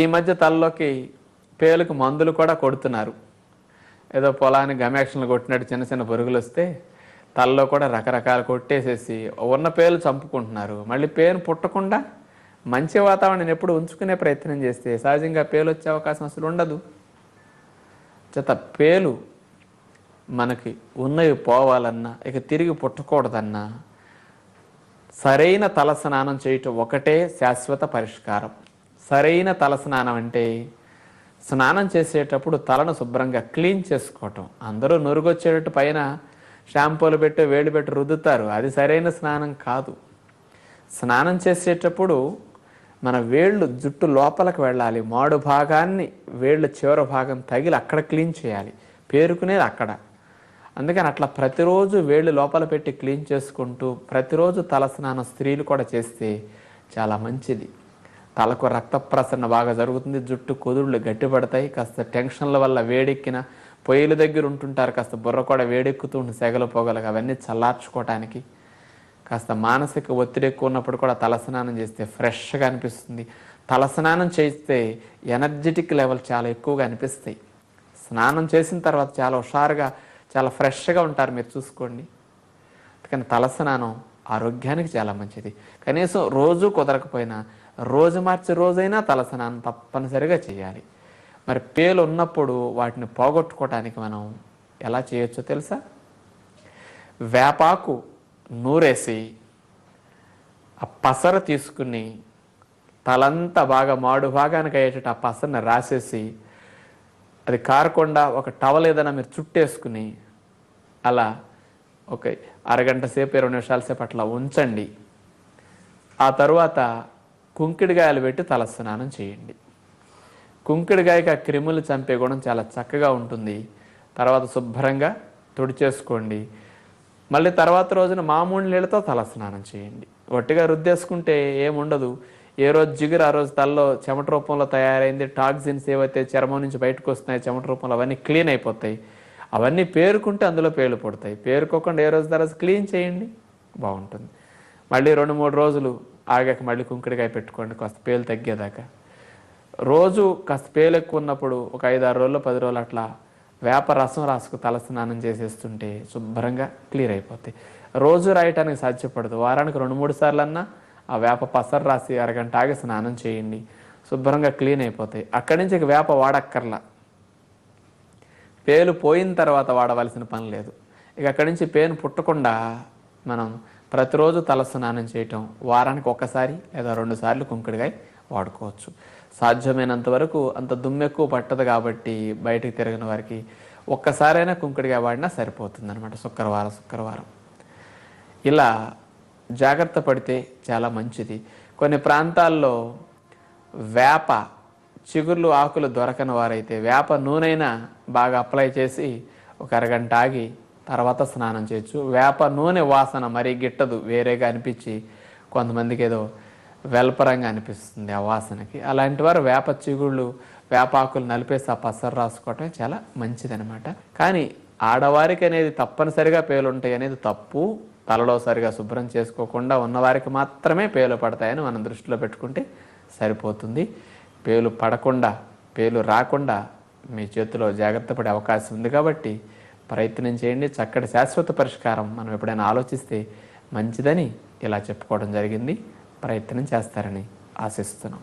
ఈ మధ్య తలలోకి పేలుకి మందులు కూడా కొడుతున్నారు. ఏదో పొలాన్ని గమ్యాక్షన్లు కొట్టినట్టు చిన్న చిన్న పురుగులు వస్తే తలలో కూడా రకరకాలు కొట్టేసేసి ఉన్న పేలు చంపుకుంటున్నారు. మళ్ళీ పేను పుట్టకుండా మంచి వాతావరణం ఎప్పుడు ఉంచుకునే ప్రయత్నం చేస్తే సహజంగా పేలు వచ్చే అవకాశం అసలు ఉండదు. చేత పేలు మనకి ఉన్నవి పోవాలన్నా, ఇక తిరిగి పుట్టకూడదన్నా సరైన తల స్నానం చేయటం ఒకటే శాశ్వత పరిష్కారం. సరైన తల స్నానం అంటే స్నానం చేసేటప్పుడు తలను శుభ్రంగా క్లీన్ చేసుకోవటం. అందరూ నురుగొచ్చేటట్టు పైన షాంపూలు పెట్టి వేడి పెట్టి రుద్దుతారు, అది సరైన స్నానం కాదు. స్నానం చేసేటప్పుడు మన వేళ్ళు జుట్టు లోపలికి వెళ్ళాలి, మాడు భాగాన్ని వేళ్ళ చివరి భాగం తగిలి అక్కడ క్లీన్ చేయాలి, పేరుకునేది అక్కడ. అందుకని అట్లా ప్రతిరోజు వేళ్ళు లోపల పెట్టి క్లీన్ చేసుకుంటూ ప్రతిరోజు తల స్నానం స్త్రీలు కూడా చేస్తే చాలా మంచిది. తలకు రక్త ప్రసరణ బాగా జరుగుతుంది, జుట్టు కుదుళ్ళు గట్టిపడతాయి. కాస్త టెన్షన్ల వల్ల వేడెక్కిన పొయ్యిల దగ్గర ఉంటుంటారు, కాస్త బుర్ర కూడా వేడెక్కుతూ ఉంటుంది, సెగలు పొగలు అవన్నీ చల్లార్చుకోవటానికి. కాస్త మానసిక ఒత్తిడి ఎక్కువ ఉన్నప్పుడు కూడా తలస్నానం చేస్తే ఫ్రెష్గా అనిపిస్తుంది. తలస్నానం చేస్తే ఎనర్జెటిక్ లెవెల్ చాలా ఎక్కువగా అనిపిస్తాయి. స్నానం చేసిన తర్వాత చాలా హుషారుగా చాలా ఫ్రెష్గా ఉంటారు, మీరు చూసుకోండి. అందుకని తలస్నానం ఆరోగ్యానికి చాలా మంచిది. కనీసం రోజు కుదరకపోయినా రోజు మార్చి రోజైనా తలస్నానం తప్పనిసరిగా చేయాలి. మరి పేలు ఉన్నప్పుడు వాటిని పోగొట్టుకోవటానికి మనం ఎలా చేయొచ్చో తెలుసా? వేపాకు నూరేసి ఆ పసర తీసుకుని తలంతా బాగా మాడు భాగానికి అయ్యేటట్టు ఆ పసరని రాసేసి అది కారకుండా ఒక టవల్ ఏదైనా మీరు చుట్టేసుకుని అలా ఒక అరగంట సేపు 20 నిమిషాల సేపు అట్లా ఉంచండి. ఆ తరువాత కుంకిడికాయలు పెట్టి తలస్నానం చేయండి. కుంకిడికాయకి ఆ క్రిములు చంపే గుణం చాలా చక్కగా ఉంటుంది. తర్వాత శుభ్రంగా తుడిచేసుకోండి. మళ్ళీ తర్వాత రోజున మామూలు నీళ్ళతో తలస్నానం చేయండి. ఒట్టిగా రుద్దేసుకుంటే ఏముండదు. ఏ రోజు జిగురు ఆ రోజు తలలో చెమట రూపంలో తయారైంది, టాక్సిన్స్ ఏవైతే చర్మం నుంచి బయటకు వస్తున్నాయి చెమట రూపంలో అవన్నీ క్లీన్ అయిపోతాయి. అవన్నీ పేరుకుంటే అందులో పేలు పడతాయి. పేరుకోకుండా ఏ రోజు తర్వాత క్లీన్ చేయండి, బాగుంటుంది. మళ్ళీ 2-3 రోజులు ఆగాక మళ్ళీ కుంకుడికాయ పెట్టుకోండి, కాస్త పేలు తగ్గేదాకా. రోజు కాస్త పేలు ఎక్కువ ఉన్నప్పుడు ఒక 5-6 రోజులు 10 రోజులు అట్లా వేప రసం రాసుకు తలస్నానం చేసేస్తుంటే శుభ్రంగా క్లియర్ అయిపోతాయి. రోజు రాయటానికి సాధ్యపడదు, వారానికి 2-3 సార్లు అన్నా ఆ వేప పసరు రాసి అరగంట ఆగి స్నానం చేయండి, శుభ్రంగా క్లీన్ అయిపోతాయి. అక్కడి నుంచి ఇక వేప వాడక్కర్లా, పేలు పోయిన తర్వాత వాడవలసిన పని లేదు. ఇక అక్కడి నుంచి పేను పుట్టకుండా మనం ప్రతిరోజు తలస్నానం చేయటం, వారానికి 1 సారి లేదా 2 సార్లు కుంకుడికాయ వాడుకోవచ్చు. సాధ్యమైనంత వరకు అంత దుమ్మెక్కువ పట్టదు కాబట్టి బయటికి తిరిగిన వారికి 1 సారైనా కుంకుడికాయ వాడినా సరిపోతుంది అనమాట, శుక్రవారం. ఇలా జాగ్రత్త పడితే చాలా మంచిది. కొన్ని ప్రాంతాల్లో వేప చిగుర్లు ఆకులు దొరకని వారైతే వేప నూనెైనా బాగా అప్లై చేసి ఒక అరగంట ఆగి తర్వాత స్నానం చేయొచ్చు. వేప నూనె వాసన మరీ గిట్టదు, వేరేగా అనిపించి కొంతమందికి ఏదో వెల్పరంగా అనిపిస్తుంది ఆ వాసనకి. అలాంటి వారు వేప చిగుళ్ళు వేపాకులు నలిపేసి ఆ పసరు రాసుకోవటం చాలా మంచిదనమాట. కానీ ఆడవారికి అనేది తప్పనిసరిగా పేలు ఉంటాయి అనేది తప్పు. తలలో సరిగా శుభ్రం చేసుకోకుండా ఉన్నవారికి మాత్రమే పేలు పడతాయని మనం దృష్టిలో పెట్టుకుంటే సరిపోతుంది. పేలు పడకుండా పేలు రాకుండా మీ చేతిలో జాగ్రత్త పడే అవకాశం ఉంది కాబట్టి ప్రయత్నం చేయండి. చక్కటి శాశ్వత పరిష్కారం మనం ఎప్పుడైనా ఆలోచిస్తే మంచిదని ఇలా చెప్పుకోవడం జరిగింది. ప్రయత్నం చేస్తారని ఆశిస్తున్నాం.